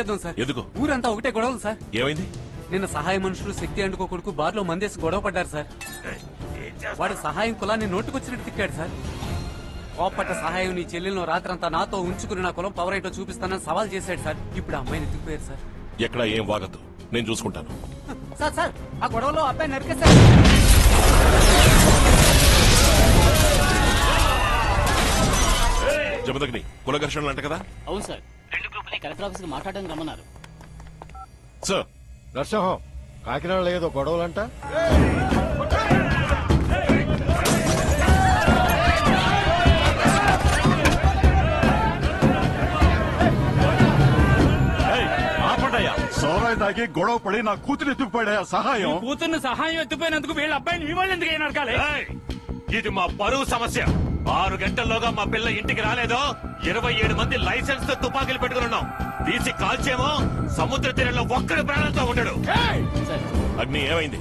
వచ్చేద్దాం సార్. ఎందుకు? ఊరంతా ఒకటే గొడవలు సార్. ఏమైంది? నిన్న సహాయ మనుషులు శక్తి అండుకో కొడుకు బార్లో మందేసి గొడవ పడ్డారు సార్. వాడు సహాయం కులాన్ని నోటుకొచ్చినట్టు తిక్కాడు సార్. కోపట్ట సహాయం నీ చెల్లెలను రాత్రంతా నాతో ఉంచుకుని నా కులం పవర్ ఏంటో చూపిస్తానని సవాల్ చేశాడు సార్. ఇప్పుడు ఆ అమ్మాయిని ఎత్తుకుపోయారు సార్. ఎక్కడ ఏం వాగద్దు, నేను చూసుకుంటాను. సార్ సార్ ఆ గొడవలో అబ్బాయి నరికేశారు. జమదగ్ని కుల ఘర్షణలు అంట కదా? అవును సార్, 2 గ్రూపులు కలెక్టర్ ఆఫీస్ కి మాట్లాడడానికి రమ్మన్నారు. సార్ నరసింహం, కాకినాడలో ఏదో గొడవలంట. సోరాయి తాగి గొడవ పడి నా కూతురు ఎత్తుకుపోయా సహాయం. కూతుర్ని సహాయం ఎత్తుపోయినందుకు వీళ్ళ అబ్బాయిని మీ వాళ్ళు ఎందుకు నరకాలి? ఇది మా పరువు సమస్య. 6 గంటల్లోగా మా పిల్ల ఇంటికి రాలేదో 27 మంది లైసెన్స్ తో తుపాకీలు పెట్టుకున్నాం. తీసి కాల్చేమో సముద్ర తీరంలో ఒక్కడి ప్రాణంతో ఉండడు. అగ్ని ఏమైంది?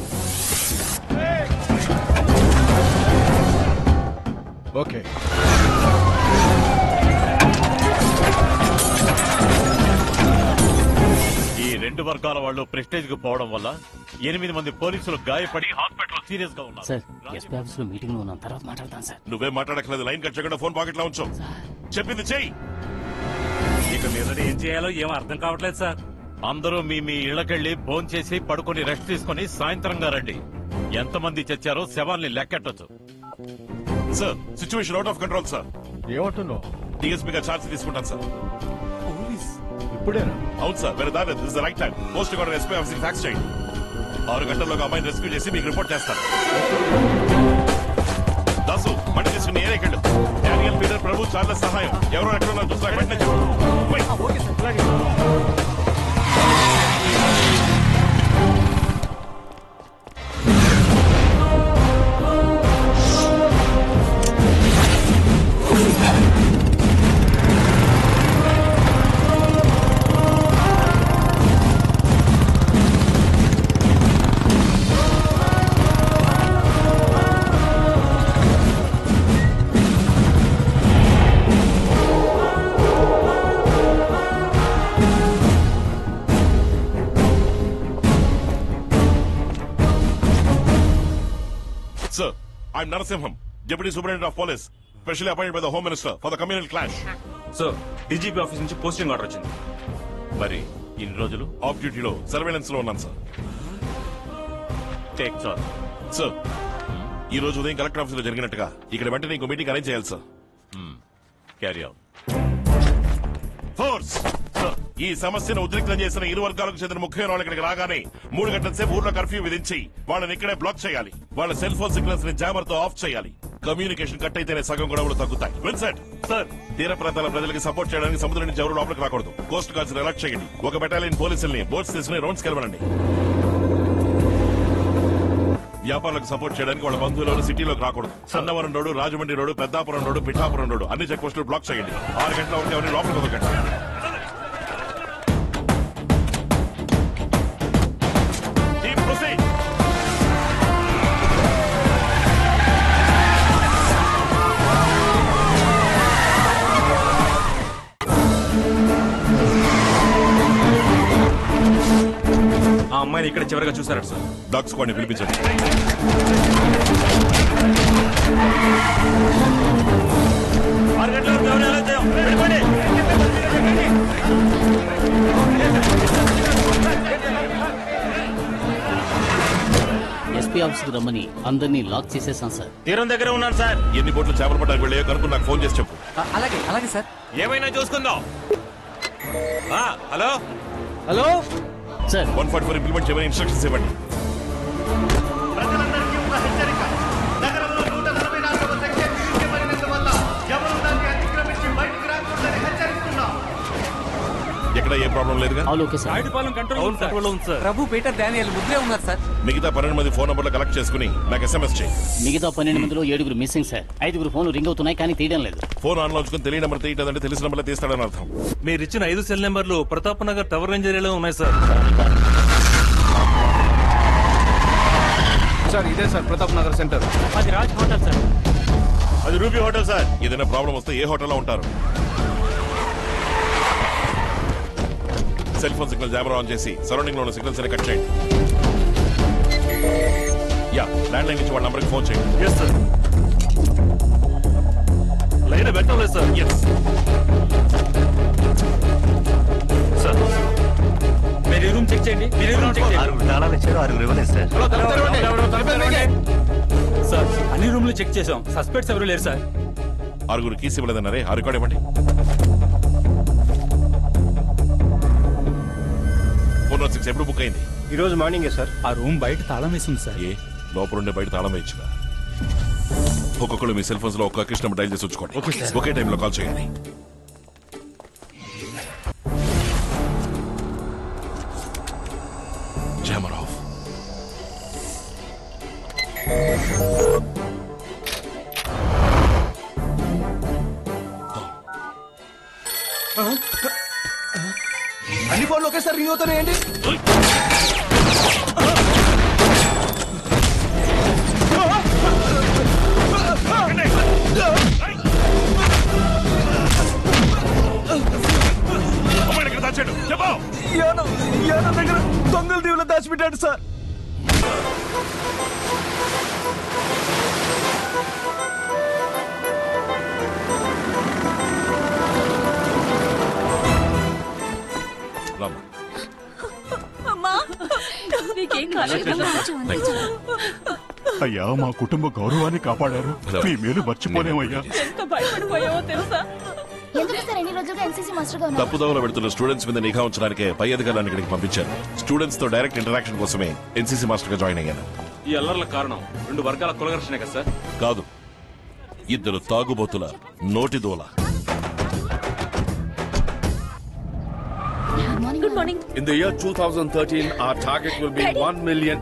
ఓకే, ఈ 2 వర్గాల వాళ్ళు ప్రెస్టేజ్ కు పోవడం వల్ల 8 మంది పోలీసులు గాయపడి హాస్పిటల్ సీరియస్ గా ఉన్నారు. సార్, ఎస్పీ ఆఫీస్ లో మీటింగ్ లో ఉన్నాం, తర్వాత మాట్లాడతాం సార్. నువ్వేం మాట్లాడక్కలేదు, లైన్ కట్ చేయకుండా ఫోన్ పాకెట్ లో ఉంచు. చెప్పింది చెయ్యి. ఇక మీద ఏం చేయాలో ఏం అర్థం కావట్లేదు సార్. అందరూ మీ మీ ఇళ్లకెళ్లి ఫోన్ చేసి పడుకొని రెస్ట్ తీసుకుని సాయంత్రంగా రండి. ఎంతమంది చచ్చారో శవాల్ని లెక్కెట్టొచ్చు. Sir situation out of control sir. ఏమంటున్నావు? డిఎస్పీ గా ఛార్జ్ తీసుకుంటాను సార్. ఇప్పుడేనా? అవును సార్, వేరే దాని this the right time. Post order SP office fax చేయండి. 6 గంటల్లోగా అమ్మాయిని రెస్క్యూ చేసి మీకు రిపోర్ట్ చేస్తాను. దాసు మండి తీసుకుని ఏరేకెళ్ళు. డానియల్, పీటర్, ప్రభు, చార్లెస్ సహాయం ఎవరో ఎక్కడ చూస్తున్నా వెంటనే Sir, I'm Narasimham, Deputy Superintendent of Police, specially appointed by the Home Minister for the communal clash. Sir, DGP office నుంచి పోస్టింగ్ ఆర్డర్ వచ్చింది. మరి ఇన్ని రోజులు ఆఫ్ డ్యూటీలో సర్వేలెన్స్ లో ఉన్నాను సార్. Take charge. సార్, ఈ రోజు ఉదయం కలెక్టర్ ఆఫీస్ లో జరిగినట్టుగా ఇక్కడ వెంటనే ఇంకో మీటింగ్ అరేంజ్ చేయాలి సార్. Carry on. ఫోర్స్ ఈ సమస్యను ఉద్రిక్తం చేసిన 2 వర్గాలకు చెందిన ముఖ్యమైన వాళ్ళు ఇక్కడికి రాగానే 3 గంటల సేపు ఊర్లో కర్ఫ్యూ విధించి వాళ్ళని ఇక్కడే బ్లాక్ చేయాలి. వాళ్ళ సెల్ ఫోన్ సిగ్నల్స్ ని జామర్ తో ఆఫ్ చేయాలి. కమ్యూనికేషన్ కట్ అయితేనే సగం గొడవలు తగ్గుతాయి. విన్సెంట్ సార్, తీర ప్రాంతాల ప్రజలకు సపోర్ట్ చేయడానికి సముద్రం నుంచి ఎవరు లోపలికి రాకూడదు. కోస్ట్ గార్డ్స్ అలర్ట్ చేయండి. 1 బెటాలియన్ పోలీసుల్ని బోట్స్ తీసుకుని రౌండ్స్ కెలవనండి. వ్యాపారులకు సపోర్ట్ చేయడానికి వాళ్ళ బంధువులు సిటీలోకి రాకూడదు. Sannavaram road, Rajahmundry road, Peddapuram road, Pithapuram road అన్ని చెక్ పోస్టులు బ్లాక్ చేయండి. 6 గంటల వరకు ఎవరిని లోపలికి వదలకండి. ఆ అమ్మాయిని ఇక్కడ చివరిగా చూసారట సార్. డాగ్ స్క్వాడ్ ని పిలిపించండి. ఎస్పీ ఆఫీస్ కి రమ్మని అందరినీ లాక్ చేసేసాం సార్. తీరం దగ్గర ఉన్నాను సార్. ఎన్ని బోట్లు చేపలు పడ్డానికి వెళ్ళే కనుక నాకు ఫోన్ చేసి చెప్పు. అలాగే అలాగే సార్. ఏమైనా చూసుకుందాం. హలో హలో సార్, 144 ఇంప్లిమెంట్ చేయమని ఇన్స్ట్రక్షన్స్ ఇవ్వండి. ఎక్కడ ఏ ప్రాబ్లం లేదుగా? ప్రభు, పీటర్, డానియల్ ముగ్గురే ఉన్నారు సార్. మిగతా 12 మంది ఫోన్ నంబర్లు కలెక్ట్ చేసుకుని నాకు SMS చేయి. మిగతా 12 మందిలో 7 మిస్సింగ్ సార్. 5 ఫోన్లు రింగ్ అవుతున్నాయి కానీ తీయడం లేదు. ఫోన్ ఆన్ లో ఉంచుకుని తెలియని నెంబర్ తీయటంటే తెలిసిన నెంబర్లో తీస్తాడని అర్థం. మీరు ఇచ్చిన 5 సెల్ నెంబర్లు ప్రతాప్ నగర్ టవర్ రేంజ్ ఏరియాలో ఉన్నాయి సార్. సార్ ఇదే సార్ ప్రతాప్ నగర్ సెంటర్. అది రాజ్ హోటల్ సార్. అది రూబీ హోటల్ సార్. ఏదైనా ప్రాబ్లం వస్తే ఏ హోటల్లో ఉంటారు? Cell phone signal jammer on చేసి సరౌండింగ్ లో ఉన్న సిగ్నల్స్ అన్ని కట్ చేయండి. యా, ల్యాండ్ లైన్ నుంచి వాళ్ళ నంబర్ కి ఫోన్ చేయండి. Yes sir. లైన్ పెట్టలేదు సార్. ఎస్ సార్, మీరు ఈ రూమ్ చెక్ చేయండి. మీరు ఈ రూమ్ చెక్ చేయండి. తాళాలు ఇచ్చారు, 6 ఇవ్వలేదు సార్. సార్, అన్ని రూమ్లు చెక్ చేసాం. సస్పెక్ట్స్ ఎవరు లేరు సార్. 6 కీస్ ఇవ్వలేదన్నారే, ఆ రికార్డ్ ఇవ్వండి. 406 ఎప్పుడు బుక్ అయింది? ఈ రోజు మార్నింగే సార్. ఆ రూమ్ బయట తాళం వేసింది సార్. ఏ లోపల ఉండే బయట తాళం వేయచ్చుగా. ఒక్కొక్కరు మీ సెల్ ఫోన్స్ లో ఒక్క కృష్ణ డైల్ చేసి ఉంచుకోండి. ఒకే టైంలో కాల్ చేయండి. Jammer of. అన్ని ఫోన్లు ఒకేసారి రింగ్ అవుతాయండి. అమ్మాయి ఇక్కడ దాచాడు, చెప్పు. యానం దగ్గర దొంగల దీవులో దాచిపెట్టాడు సార్. రామ్మా. అమ్మా నీకేం కాలేదు. అయ్యా, మా కుటుంబ గౌరవాన్ని కాపాడారు. మీ మేలు మర్చిపోలేమయ్యా. ఎంత భయపడిపోయావో తెలుసా? ఎందుకు సార్ ఎన్ని రోజులుగా ఎన్సీసీ మాస్టర్ గా ఉన్నారు? తప్పుదోవలో పెడుతున్న స్టూడెంట్స్ మీద నిఘా ఉంచడానికే పై అధికారులను ఇక్కడికి పంపించారు. స్టూడెంట్స్ తో డైరెక్ట్ ఇంటరాక్షన్ కోసమే ఎన్సీసీ మాస్టర్ గా జాయిన్ అయ్యాను. ఈ అల్లర్ల కారణం 2 వర్గాల కులఘర్షణే కదా సార్? కాదు, 2 తాగుబోతుల నోటి దోల. Good morning. In the year 2013, our target will be 1 million.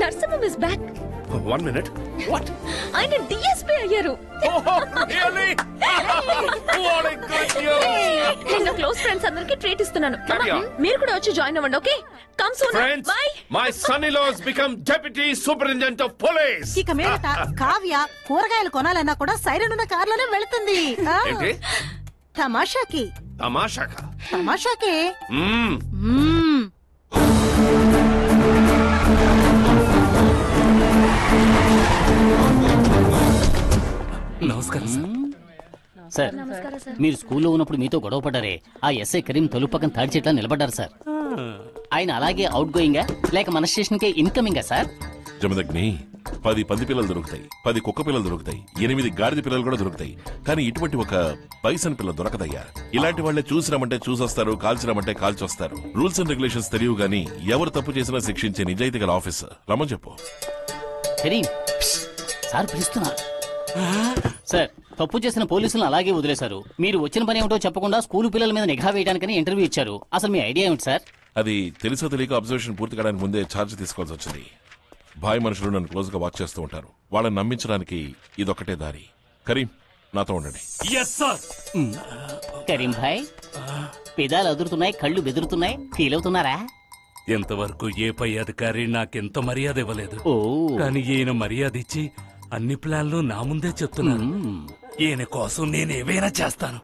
Narsimham is back. 1 minute. What? ఆయన డిఎస్పీ అయ్యారు. Really? What a good news! నేను క్లోజ్ ఫ్రెండ్స్ అందరికి ట్రీట్ ఇస్తున్నాను. Carry on. మీరు కూడా వచ్చి జాయిన్ అవ్వండి. Okay, come soon. Friends, by. my son-in-law has become deputy superintendent of police. ఇక మీదట కావ్య కూరగాయలు కొనాలన్నా కూడా సైరన్ ఉన్న కార్లోనే వెళుతుంది. ఏంటి? తమాషాకి. తమాషాకా? తమాషాకి. నమస్కారం సార్. సార్, మీరు స్కూల్లో ఉన్నప్పుడు మీతో గొడవ పడ్డారే, ఆ ఎస్ఐ కరీం తలుపు పక్కన తాడి చెట్లా నిలబడ్డారు సార్. ఆయన అలాగే అవుట్ గోయింగా లేక మన స్టేషన్ కే ఇన్కమింగా సార్? జమదగ్ని, 10 పంది పిల్లలు దొరుకుతాయి, 10 కుక్క పిల్లలు దొరుకుతాయి, 8 గాడిద పిల్లలు కూడా దొరుకుతాయి. కానీ ఇటువంటి ఒక బైసన్ పిల్ల దొరకదయ్యా. ఇలాంటి వాళ్ళే చూసినామంటే చూసొస్తారు, కాల్చినామంటే కాల్చొస్తారు. రూల్స్ అండ్ రెగ్యులేషన్స్ తెలియవు గానీ ఎవరు తప్పు చేసినా శిక్షించే నిజాయితీ గల ఆఫీసర్. రమ్మని చెప్పు. కరీం, సార్ పిలుస్తున్నారు. సార్, తప్పు చేసిన పోలీసులను అలాగే వదిలేశారు. మీరు వచ్చిన పని ఏమిటో చెప్పకుండా స్కూల్ పిల్లల మీద నిఘా వేయడానికని ఇంటర్వ్యూ ఇచ్చారు. అసలు మీ ఐడియా ఏమిటి సార్? అది తెలుసో తెలియక అబ్జర్వేషన్ పూర్తి కావడానికి ముందే ఛార్జ్ తీసుకోవాల్సి వచ్చింది. భాయ్ మనుషులు నన్ను క్లోజ్ గా వాచ్ చేస్తూ ఉంటారు. వాళ్ళని నమ్మించడానికి ఇదొక్కటే దారి. కరీం, నాతో ఉండండి. Yes sir. కరీం భాయ్, పెదాలు అదురుతున్నాయి, కళ్ళు బెదురుతున్నాయి, ఫీల్ అవుతున్నారా? ఎంతవరకు ఏ పై అధికారి నాకెంత మర్యాద ఇవ్వలేదు. ఓ, కానీ ఈయన మర్యాద ఇచ్చి అన్ని ప్లాన్లు నా ముందే చెప్తున్నాను. ఈయన కోసం నేనేమైనా చేస్తాను.